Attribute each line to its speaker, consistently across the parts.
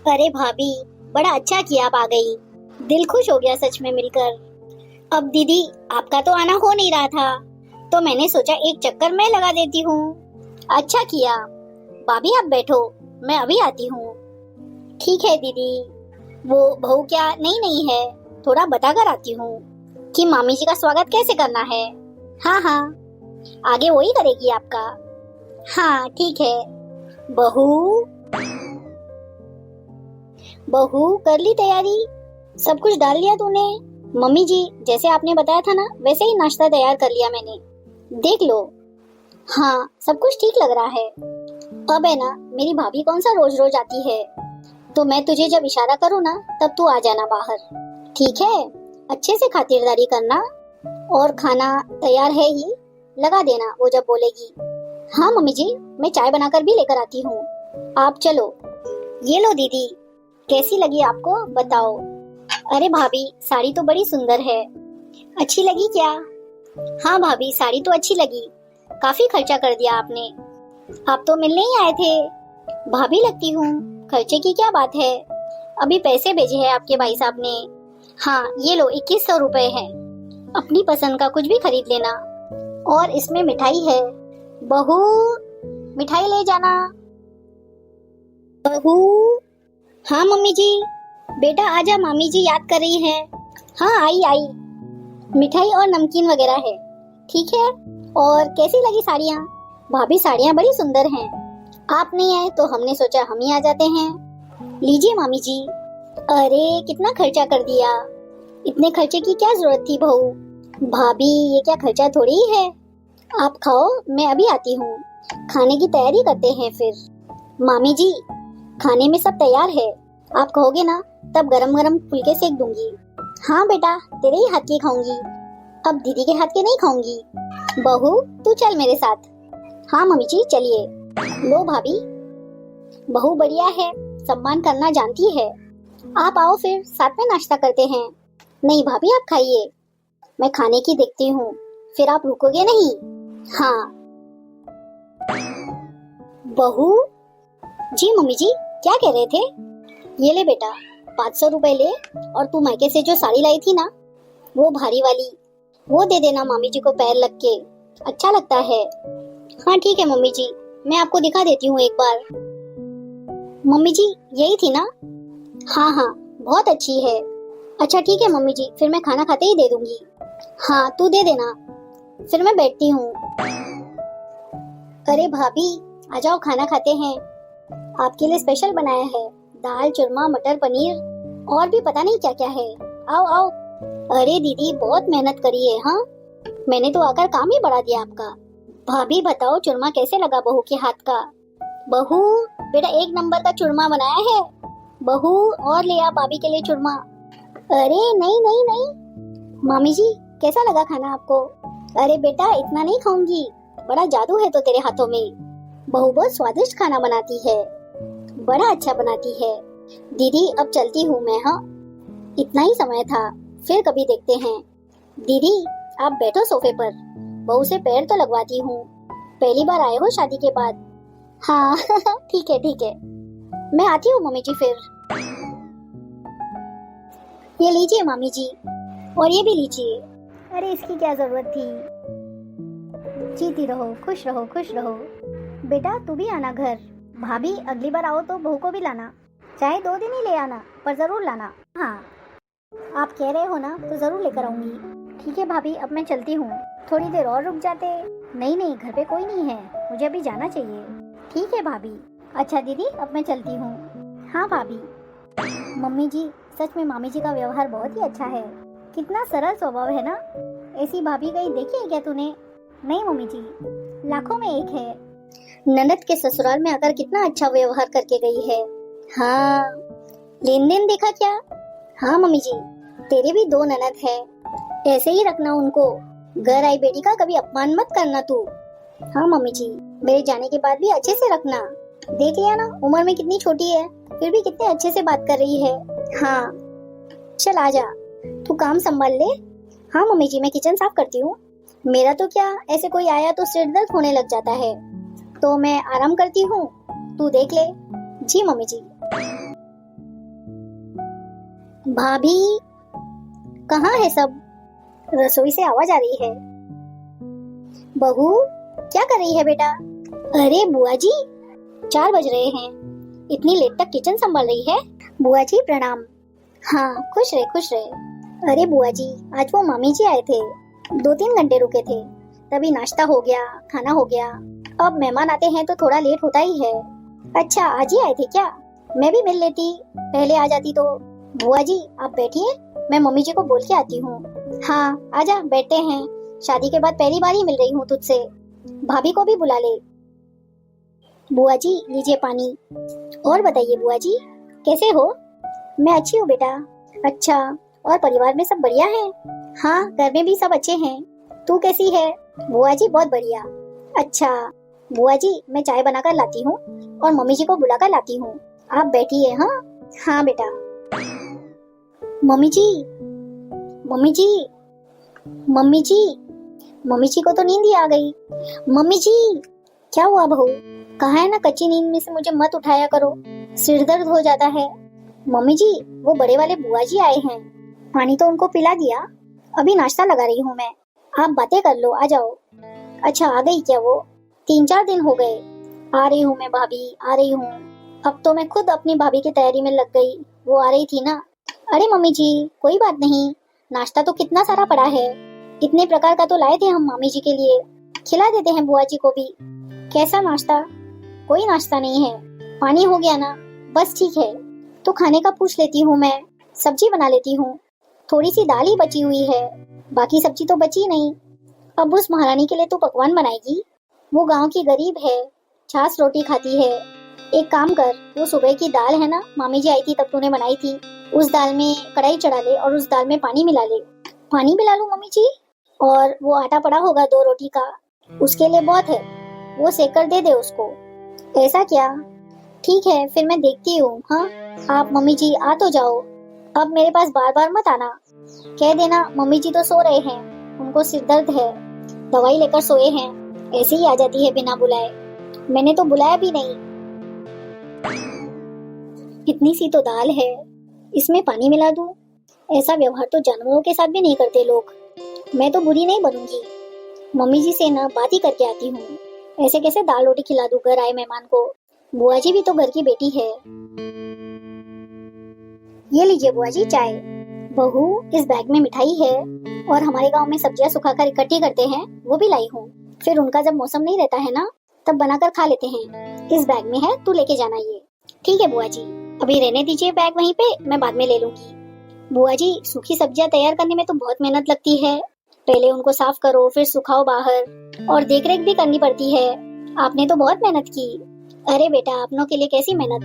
Speaker 1: अरे भाभी, बड़ा अच्छा किया आप आ गई। दिल खुश हो गया सच में मिलकर। अब दीदी, आपका तो आना हो नहीं रहा था, तो मैंने सोचा एक चक्कर मैं लगा देती हूँ। अच्छा किया। भाभी आप बैठो, मैं अभी आती हूँ। ठीक है दीदी। वो बहू क्या नई नहीं है, थोड़ा बताकर आती हूँ कि मामी जी का स्वागत कैसे करना है। हाँ हाँ, आगे वही करेगी आपका। हाँ ठीक है। बहू बहू कर ली तैयारी? सब कुछ डाल लिया तूने? मम्मी जी, जैसे आपने बताया था ना, वैसे ही नाश्ता तैयार कर लिया मैंने। देख लो। हाँ, सब कुछ ठीक लग रहा है। अब है ना, मेरी भाभी कौन सा रोज रोज आती है, तो मैं तुझे जब इशारा करूँ ना, तब तू आ जाना बाहर। ठीक है? अच्छे से खातिरदारी करना, और खाना तैयार है ही, लगा देना वो जब बोलेगी। हाँ मम्मी जी, मैं चाय बनाकर भी लेकर आती हूँ। आप चलो। ये लो दीदी, कैसी लगी आपको बताओ। अरे भाभी, साड़ी तो बड़ी सुंदर है। अच्छी लगी क्या? हाँ भाभी, साड़ी तो अच्छी लगी। काफी खर्चा कर दिया आपने। आप तो मिलने ही आए थे। भाभी लगती हूँ, खर्चे की क्या बात है। अभी पैसे भेजे हैं आपके भाई साहब ने। हाँ ये लो, 2100 रुपए है। अपनी पसंद का कुछ भी खरीद लेना। और इसमें मिठाई है। बहू, मिठाई ले जाना। बहू। हाँ मम्मी जी। बेटा आजा, मामी जी याद कर रही है। हाँ आई आई। मिठाई और नमकीन वगैरह है। ठीक है। और कैसी लगी साड़ियाँ? भाभी साड़ियाँ बड़ी सुंदर हैं। आप नहीं आए तो हमने सोचा हम ही आ जाते हैं। लीजिए मामी जी। अरे कितना खर्चा कर दिया। इतने खर्चे की क्या जरूरत थी बहू? भाभी ये क्या खर्चा थोड़ी ही है। आप खाओ, मैं अभी आती हूँ। खाने की तैयारी करते हैं फिर। मामी जी, खाने में सब तैयार है। आप कहोगे ना, तब गरम गरम फुलके सेक दूंगी। हाँ बेटा, तेरे ही हाथ की खाऊंगी। अब दीदी के हाथ के नहीं खाऊंगी। बहू तू चल मेरे साथ। हाँ मम्मी जी चलिए। लो भाभी, बहू बढ़िया है, सम्मान करना जानती है। आप आओ फिर साथ में नाश्ता करते हैं। नहीं भाभी आप खाइए, मैं खाने की देखती हूँ, फिर आप रुकोगे नहीं। हाँ। बहू जी। मम्मी जी क्या कह रहे थे? ये ले बेटा, 500 रुपए ले, और तू मायके से जो साड़ी लाई थी ना, वो भारी वाली, वो दे देना मामी जी को पैर लग के, अच्छा लगता है। हाँ ठीक है मम्मी जी, मैं आपको दिखा देती हूँ एक बार। मम्मी जी यही थी ना? हाँ हाँ, बहुत अच्छी है। अच्छा ठीक है मम्मी जी, फिर मैं खाना खाते ही दे दूंगी। हाँ तू दे देना, फिर मैं बैठती हूँ। अरे भाभी आ जाओ, खाना खाते हैं। आपके लिए स्पेशल बनाया है, दाल चूरमा मटर पनीर, और भी पता नहीं क्या क्या है। आओ आओ। अरे दीदी बहुत मेहनत करी है। हाँ, मैंने तो आकर काम ही बढ़ा दिया आपका। भाभी बताओ चूरमा कैसे लगा बहू के हाथ का? बहू बेटा एक नंबर का चूरमा बनाया है। बहू और ले आ भाभी के लिए चूरमा। अरे नहीं नहीं नहीं। मामी जी कैसा लगा खाना आपको? अरे बेटा इतना नहीं खाऊंगी, बड़ा जादू है तो तेरे हाथों में। बहू बहुत स्वादिष्ट खाना बनाती है, बड़ा अच्छा बनाती है। दीदी अब चलती हूँ मैं। हाँ, इतना ही समय था, फिर कभी देखते हैं। दीदी आप बैठो सोफे पर, बहू से पैर तो लगवाती हूँ। पहली बार आए हो शादी के बाद। हाँ ठीक है ठीक है, मैं आती हूँ मम्मी जी फिर। ये लीजिए मामी जी, और ये भी लीजिए। अरे इसकी क्या जरूरत थी। जीती रहो, खुश रहो, खुश रहो। बेटा तू भी आना घर। भाभी अगली बार आओ तो बहू को भी लाना, चाहे 2 दिन ही ले आना, पर जरूर लाना। हाँ आप कह रहे हो ना, तो जरूर लेकर आऊंगी। ठीक है भाभी, अब मैं चलती हूँ। थोड़ी देर और रुक जाते। नहीं नहीं, घर पे कोई नहीं है, मुझे अभी जाना चाहिए। ठीक है भाभी। अच्छा दीदी अब मैं चलती हूँ। हाँ भाभी। मम्मी जी सच में मामी जी का व्यवहार बहुत ही अच्छा है, कितना सरल स्वभाव है ना। ऐसी भाभी कहीं देखी है क्या तूने? नहीं मम्मी जी, लाखों में एक है। ननद के ससुराल में आकर कितना अच्छा व्यवहार करके गई है। हाँ, लेन देन देखा क्या? हाँ मम्मी जी, तेरे भी 2 ननद है, ऐसे ही रखना उनको। घर आई बेटी का कभी अपमान मत करना तू। हाँ मम्मी जी, मेरे जाने के बाद भी अच्छे से रखना। देख लिया ना, उम्र में कितनी छोटी है, फिर भी कितने अच्छे से बात कर रही है। हाँ चल आजा, तू काम संभाल ले। हाँ मम्मी जी, मैं किचन साफ करती हूँ। मेरा तो क्या, ऐसे कोई आया तो सिर दर्द होने लग जाता है, तो मैं आराम करती हूँ, तू देख ले। जी मम्मी जी। भाभी, कहाँ है सब? रसोई से आवाज आ रही है। बहू, क्या कर रही है बेटा? अरे बुआ जी, 4 बज रहे हैं, इतनी लेट तक किचन संभाल रही है? बुआ जी प्रणाम। हाँ, खुश रहे खुश रहे। अरे बुआ जी, आज वो मामी जी आए थे, 2-3 घंटे रुके थे, तभी नाश्ता हो गया, खाना हो गया। अब मेहमान आते हैं तो थोड़ा लेट होता ही है। अच्छा, आज ही आए थे क्या? मैं भी मिल लेती, पहले आ जाती तो। बुआ जी आप बैठिए, मैं मम्मी जी को बोल के आती हूँ। हाँ आजा, बैठते हैं, शादी के बाद पहली बार ही मिल रही हूँ तुझसे। भाभी को भी बुला ले। बुआ जी लीजिए पानी। और बताइए बुआ जी, कैसे हो? मैं अच्छी हूँ बेटा। अच्छा, और परिवार में सब बढ़िया है? हाँ, घर में भी सब अच्छे हैं। तू कैसी है? बुआ जी बहुत बढ़िया। अच्छा बुआ जी, मैं चाय बनाकर लाती हूँ और मम्मी जी को बुलाकर लाती हूँ, आप बैठिए। हाँ हाँ बेटा। मम्मी जी, मम्मी जी, मम्मी जी, मम्मी जी को तो नींद ही आ गई। मम्मी जी, क्या हुआ बहू? कहा है ना, कच्ची नींद में से मुझे मत उठाया करो, सिर दर्द हो जाता है। मम्मी जी, वो बड़े वाले बुआ जी आए हैं, पानी तो उनको पिला दिया, अभी नाश्ता लगा रही हूँ मैं। आप बातें कर लो, आ जाओ। अच्छा, आ गई क्या वो? 3-4 दिन हो गए। आ रही हूँ मैं भाभी, आ रही हूँ। अब तो मैं खुद अपनी भाभी की तैयारी में लग गई, वो आ रही थी ना। अरे मम्मी जी, कोई बात नहीं, नाश्ता तो कितना सारा पड़ा है, इतने प्रकार का तो लाए थे हम मामी जी के लिए, खिला देते हैं बुआ जी को भी। कैसा नाश्ता? कोई नाश्ता नहीं है, पानी हो गया ना, बस ठीक है। तो खाने का पूछ लेती हूँ मैं, सब्जी बना लेती हूँ, थोड़ी सी दाल ही बची हुई है, बाकी सब्जी तो बची नहीं। अब उस महारानी के लिए तो पकवान बनाएगी, वो गांव की गरीब है, छाछ रोटी खाती है। एक काम कर, वो सुबह की दाल है ना, मामी जी आई थी तब तूने बनाई थी, उस दाल में कढ़ाई चढ़ा ले और उस दाल में पानी मिला ले। पानी मिला लूं मम्मी जी? और वो आटा पड़ा होगा 2 रोटी का, उसके लिए बहुत है, वो सेक कर दे दे उसको। ऐसा क्या? ठीक है, फिर मैं देखती हूँ। हाँ, आप मम्मी जी आ तो जाओ, अब मेरे पास बार बार मत आना। कह देना मम्मी जी तो सो रहे हैं, उनको सिर दर्द है, दवाई लेकर सोए हैं, ऐसे ही आ जाती है बिना बुलाए। मैंने तो बुलाया भी नहीं। इतनी सी तो दाल है, इसमें पानी मिला दूं? ऐसा व्यवहार तो जानवरों के साथ भी नहीं करते लोग। मैं तो बुरी नहीं बनूंगी, मम्मी जी से ना बात ही करके आती हूँ। ऐसे कैसे दाल रोटी खिला दूं घर आए मेहमान को? बुआ जी भी तो घर की बेटी है। ये लीजिए बुआ जी चाय। बहू, इस बैग में मिठाई है, और हमारे गांव में सब्जियां सुखाकर इकट्ठी करते हैं, वो भी लाई हूँ, फिर उनका जब मौसम नहीं रहता है ना, तब बनाकर खा लेते हैं। इस बैग में है, तू लेके जाना ये। ठीक है बुआ जी, अभी रहने दीजिए बैग वहीं पे, मैं बाद में ले लूंगी। बुआ जी, सूखी सब्जियां तैयार करने में तो बहुत मेहनत लगती है, पहले उनको साफ करो, फिर सुखाओ बाहर, और देखरेख भी करनी पड़ती है। आपने तो बहुत मेहनत की। अरे बेटा, अपनों के लिए कैसी मेहनत,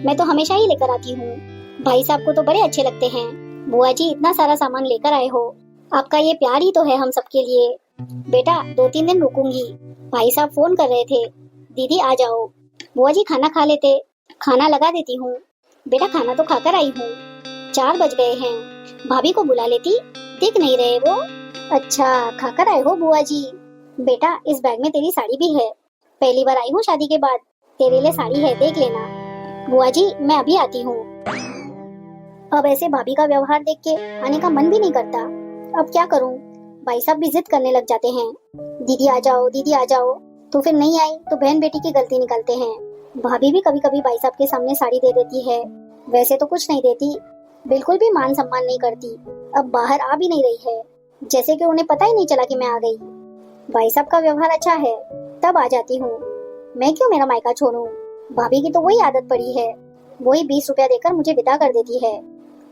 Speaker 1: मैं तो हमेशा ही लेकर आती हूँ। भाई साहब को तो बड़े अच्छे लगते हैं। बुआ जी, इतना सारा सामान लेकर आए हो, आपका ये प्यार ही तो है हम सबके लिए। बेटा 2-3 दिन रुकूंगी, भाई साहब फोन कर रहे थे, दीदी आ जाओ। बुआ जी खाना खा लेते, खाना लगा देती हूँ। बेटा खाना तो खाकर आई हूँ, 4 बज गए हैं, भाभी को बुला लेती, दिख नहीं रहे वो। अच्छा, खाकर आए हो बुआ जी। बेटा इस बैग में तेरी साड़ी भी है, पहली बार आई हूँ शादी के बाद, तेरे लिए साड़ी है, देख लेना। बुआ जी मैं अभी आती हूँ। अब ऐसे भाभी का व्यवहार देख के आने का मन भी नहीं करता, अब क्या करूँ? भाई साहब भी जिद करने लग जाते हैं, दीदी आ जाओ, दीदी आ जाओ, तो फिर नहीं आई तो बहन बेटी की गलती निकलते हैं। भाभी भी कभी कभी भाई साहब के सामने साड़ी दे देती है, वैसे तो कुछ नहीं देती, बिल्कुल भी मान सम्मान नहीं करती। अब बाहर आ भी नहीं रही है, जैसे कि उन्हें पता ही नहीं चला कि मैं आ गई। भाई साहब का व्यवहार अच्छा है तब आ जाती हूँ, मैं क्यों मेरा मायका छोड़ूं? भाभी की तो वही आदत पड़ी है, वही 20 रुपया देकर मुझे विदा कर देती है,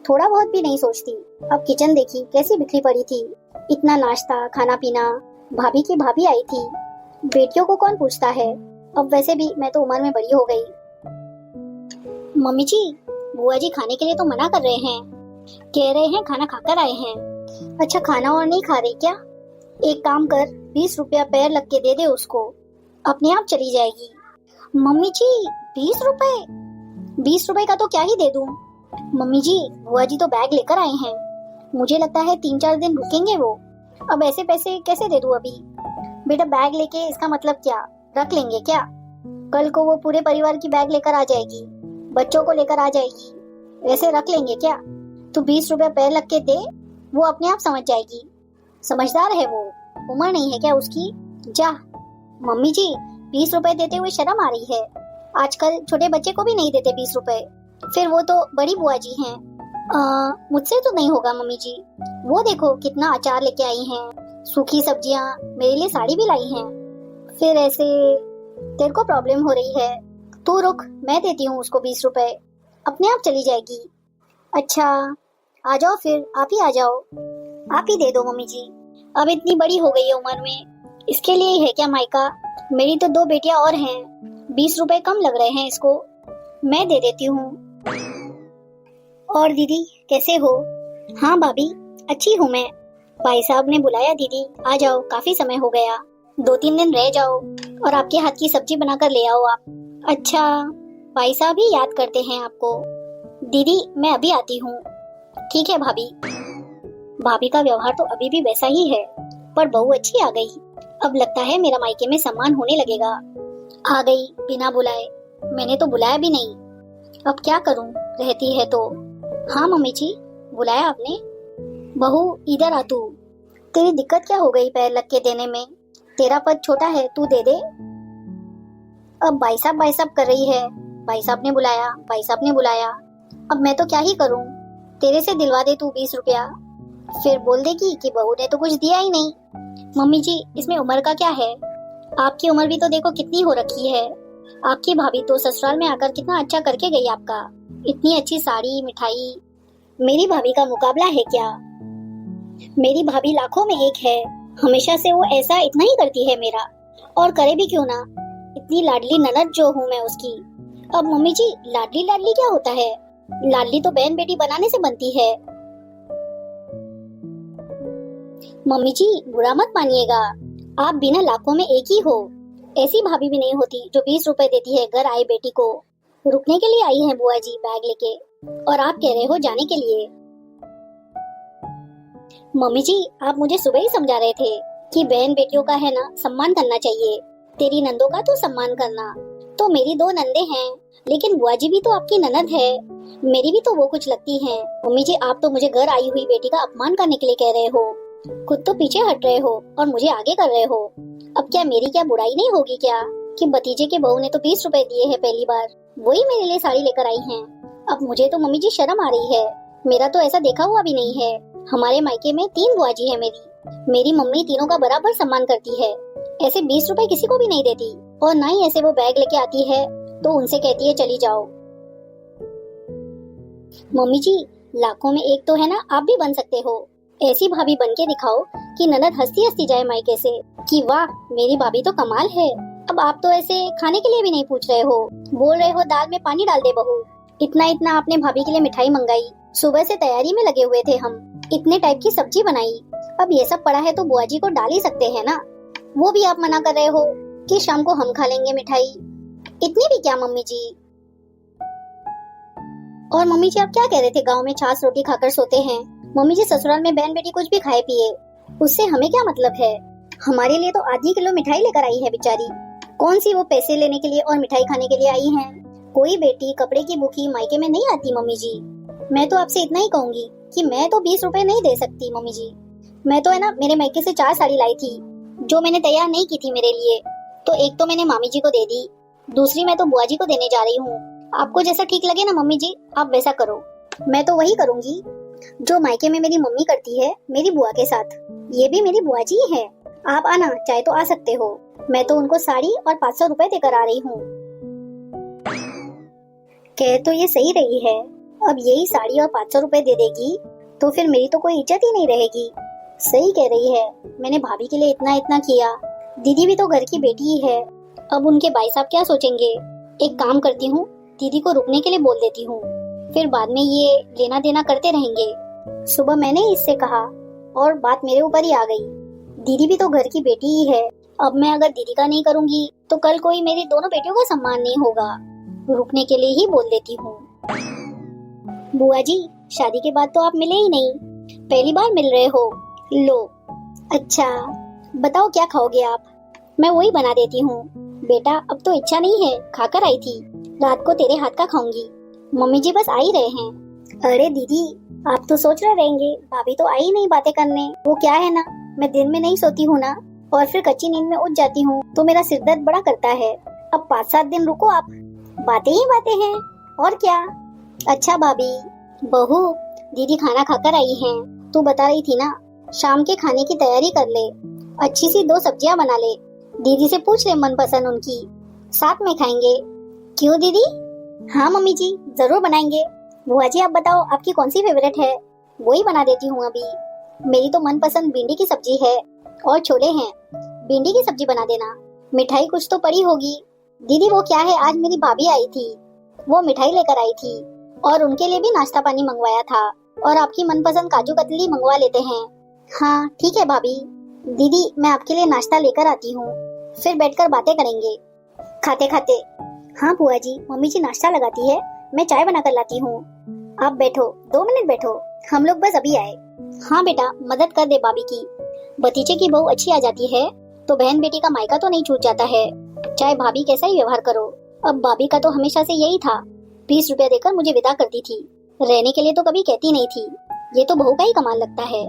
Speaker 1: थोड़ा बहुत भी नहीं सोचती। अब किचन देखी कैसी बिखरी पड़ी थी, इतना नाश्ता खाना पीना, भाभी की भाभी आई थी, बेटियों को कौन पूछता है? अब वैसे भी मैं तो उम्र में बड़ी हो गई। मम्मी जी, बुआ जी खाने के लिए तो मना कर रहे हैं, कह रहे हैं खाना खाकर आए हैं। अच्छा, खाना और नहीं खा रही क्या? एक काम कर, 20 रुपया पैर लग के दे दे उसको, अपने आप चली जाएगी। मम्मी जी 20 रुपए? 20 रुपए का तो क्या ही दे दूं? मम्मी जी, बुआ जी तो बैग लेकर आए हैं, मुझे लगता है 3-4 दिन रुकेंगे वो, अब ऐसे पैसे कैसे दे दूं अभी? बेटा बैग लेके इसका मतलब क्या, रख लेंगे क्या? कल को वो पूरे परिवार की बैग लेकर आ जाएगी, बच्चों को लेकर आ जाएगी, ऐसे रख लेंगे क्या? तू 20 रुपए पैर लग के दे, वो अपने आप समझ जाएगी। समझदार है वो, उम्र नहीं है क्या उसकी? जा। मम्मी जी, 20 रुपए देते हुए शर्म आ रही है। आजकल छोटे बच्चे को भी नहीं देते 20 रुपए। फिर वो तो बड़ी बुआ जी हैं। मुझसे तो नहीं होगा मम्मी जी। वो देखो कितना अचार लेके आई हैं, सूखी सब्जियां, मेरे लिए साड़ी भी लाई हैं। फिर ऐसे तेरे को प्रॉब्लम हो रही है, तू रुक, मैं देती हूँ उसको 20 रुपए, अपने आप चली जाएगी। अच्छा, आ जाओ फिर, आप ही आ जाओ। आप ही दे दो मम्मी जी, अब इतनी बड़ी हो गई है उम्र में, इसके लिए ही है क्या मायका? मेरी तो 2 बेटियां और हैं, 20 रुपए कम लग रहे हैं इसको, मैं दे देती हूँ। और दीदी कैसे हो? हाँ भाभी, अच्छी हूँ मैं। भाई साहब ने बुलाया दीदी, आ जाओ, काफी समय हो गया, 2-3 दिन रह जाओ और आपके हाथ की सब्जी बनाकर ले आओ आप। अच्छा, भाई साहब ही याद करते हैं आपको। दीदी मैं अभी आती हूँ। ठीक है भाभी। भाभी का व्यवहार तो अभी भी वैसा ही है, पर बहू अच्छी आ गई। अब लगता है मेरा मायके में सम्मान होने लगेगा। आ गई बिना बुलाए, मैंने तो बुलाया भी नहीं। अब क्या करूं, रहती है तो। हाँ मम्मी जी, बुलाया आपने? बहू इधर आ तू। तेरी दिक्कत क्या हो गई पैर लग के देने में? तेरा पद छोटा है, तू दे दे। अब भाई साहब कर रही है, भाई साहब ने बुलाया, भाई साहब ने बुलाया। अब मैं तो क्या ही करूं? तेरे से दिलवा दे तू 20 रुपया, फिर बोल देगी कि बहू ने तो कुछ दिया ही नहीं। मम्मी जी, इसमें उम्र का क्या है? आपकी उम्र भी तो देखो कितनी हो रखी है। आपकी भाभी तो ससुराल में आकर कितना अच्छा करके गई आपका, इतनी अच्छी साड़ी, मिठाई। मेरी भाभी का मुकाबला है क्या? मेरी भाभी लाखों में एक है, हमेशा से वो ऐसा इतना ही करती है मेरा, और करे भी क्यों ना, इतनी लाडली ननद जो हूँ मैं उसकी। अब मम्मी जी, लाडली लाडली क्या होता है? लाडली तो बहन बेटी बनाने से बनती है। मम्मी जी बुरा मत मानिएगा, आप बिना लाखों में एक ही हो। ऐसी भाभी भी नहीं होती जो 20 रुपए देती है घर आई बेटी को। रुकने के लिए आई है बुआ जी बैग लेके, और आप कह रहे हो जाने के लिए। मम्मी जी, आप मुझे सुबह ही समझा रहे थे कि बहन बेटियों का है ना सम्मान करना चाहिए। तेरी नंदों का तो सम्मान करना। तो मेरी 2 नंदे हैं, लेकिन बुआ जी भी तो आपकी ननद है, मेरी भी तो वो कुछ लगती हैं। मम्मी जी, आप तो मुझे घर आई हुई बेटी का अपमान करने के लिए कह रहे हो, खुद तो पीछे हट रहे हो और मुझे आगे कर रहे हो। अब क्या मेरी क्या बुराई नहीं होगी क्या कि भतीजे के बहू ने तो 20 रुपए दिए हैं पहली बार, वही मेरे लिए साड़ी लेकर आई हैं। अब मुझे तो मम्मी जी शर्म आ रही है, मेरा तो ऐसा देखा हुआ भी नहीं है। हमारे मायके में 3 बुआ जी है मेरी मम्मी तीनों का बराबर सम्मान करती है। ऐसे 20 रुपए किसी को भी नहीं देती, और ना ही ऐसे वो बैग लेके आती है तो उनसे कहती है चली जाओ। मम्मी जी, लाखों में एक तो है ना, आप भी बन सकते हो। ऐसी भाभी बन के दिखाओ कि ननद हंसती हंसती जाए मायके से कि वाह मेरी भाभी तो कमाल है। अब आप तो ऐसे खाने के लिए भी नहीं पूछ रहे हो, बोल रहे हो दाल में पानी डाल दे बहू। इतना इतना आपने भाभी के लिए मिठाई मंगाई, सुबह से तैयारी में लगे हुए थे हम, इतने टाइप की सब्जी बनाई। अब ये सब पड़ा है तो बुआ जी को डाल ही सकते हैं ना, वो भी आप मना कर रहे हो कि शाम को हम खा लेंगे मिठाई। इतनी भी क्या मम्मी जी? और मम्मी जी आप क्या कह रहे थे, गाँव में छाछ रोटी खाकर सोते हैं। मम्मी जी ससुराल में बहन बेटी कुछ भी खाए पिए, उससे हमें क्या मतलब है? हमारे लिए तो आधी किलो मिठाई लेकर आई है बेचारी। कौन सी वो पैसे लेने के लिए और मिठाई खाने के लिए आई हैं? कोई बेटी कपड़े की भूखी मायके में नहीं आती मम्मी जी। मैं तो आपसे इतना ही कहूंगी कि मैं तो 20 रुपए नहीं दे सकती मम्मी जी। मैं तो है ना मेरे मायके से 4 साड़ी लाई थी जो मैंने तैयार नहीं की थी मेरे लिए, तो एक तो मैंने मामी जी को दे दी, दूसरी मैं तो बुआ जी को देने जा रही हूँ। आपको जैसा ठीक लगे ना मम्मी जी, आप वैसा करो। मैं तो वही करूंगी जो मायके में मेरी मम्मी करती है मेरी बुआ के साथ। ये भी मेरी बुआ जी है, आप आना चाहे तो आ सकते हो। मैं तो उनको साड़ी और 500 रुपए देकर आ रही हूँ। कह तो ये सही रही है, अब यही साड़ी और 500 रुपए दे देगी तो फिर मेरी तो कोई इज्जत ही नहीं रहेगी। सही कह रही है, मैंने भाभी के लिए इतना इतना किया, दीदी भी तो घर की बेटी ही है। अब उनके भाई साहब क्या सोचेंगे? एक काम करती हूँ, दीदी को रुकने के लिए बोल देती हूँ, फिर बाद में ये लेना देना करते रहेंगे। सुबह मैंने इससे कहा और बात मेरे ऊपर ही आ गई। दीदी भी तो घर की बेटी ही है, अब मैं अगर दीदी का नहीं करूँगी तो कल कोई मेरी दोनों बेटियों का सम्मान नहीं होगा। रुकने के लिए ही बोल देती हूँ। बुआ जी, शादी के बाद तो आप मिले ही नहीं, पहली बार मिल रहे हो। लो, अच्छा बताओ क्या खाओगे आप? मैं वही बना देती हूँ। बेटा अब तो इच्छा नहीं है, खाकर आई थी, रात को तेरे हाथ का खाऊंगी। मम्मी जी बस आ ही रहे हैं। अरे दीदी, आप तो सोच रहे रहेंगे भाभी तो आई नहीं बातें करने। वो क्या है ना, मैं दिन में नहीं सोती हूँ ना, और फिर कच्ची नींद में उठ जाती हूँ तो मेरा सिर दर्द बड़ा करता है। अब 5-7 दिन रुको आप, बातें ही बातें हैं और क्या। अच्छा भाभी, बहू, दीदी खाना खाकर आई हैं। तू बता रही थी ना शाम के खाने की तैयारी कर ले, अच्छी सी 2 सब्जियां बना ले, दीदी से पूछ ले मनपसंद उनकी, साथ में खाएंगे। क्यों दीदी? हाँ मम्मी जी, जरूर बनाएंगे। बुआ जी आप बताओ आपकी कौन सी फेवरेट है, वो ही बना देती हूँ अभी। मेरी तो मनपसंद भिंडी की सब्जी है और छोले हैं, भिंडी की सब्जी बना देना। मिठाई कुछ तो पड़ी होगी। दीदी वो क्या है, आज मेरी भाभी आई थी, वो मिठाई लेकर आई थी और उनके लिए भी नाश्ता पानी मंगवाया था, और आपकी मनपसंद काजू कतली मंगवा लेते हैं। हाँ ठीक है भाभी। दीदी मैं आपके लिए नाश्ता लेकर आती हूँ, फिर बैठकर बातें करेंगे खाते खाते। हाँ बुआ जी, मम्मी जी नाश्ता लगाती है, मैं चाय बना कर लाती हूँ। आप बैठो, 2 मिनट बैठो, हम लोग बस अभी आए। हाँ बेटा, मदद कर दे भाभी की। भतीजे की बहू अच्छी आ जाती है तो बहन बेटी का मायका तो नहीं छूट जाता है, चाहे भाभी कैसा ही व्यवहार करो। अब भाभी का तो हमेशा से यही था, 20 रुपया देकर मुझे विदा करती थी, रहने के लिए तो कभी कहती नहीं थी। ये तो बहू का ही कमाल लगता है।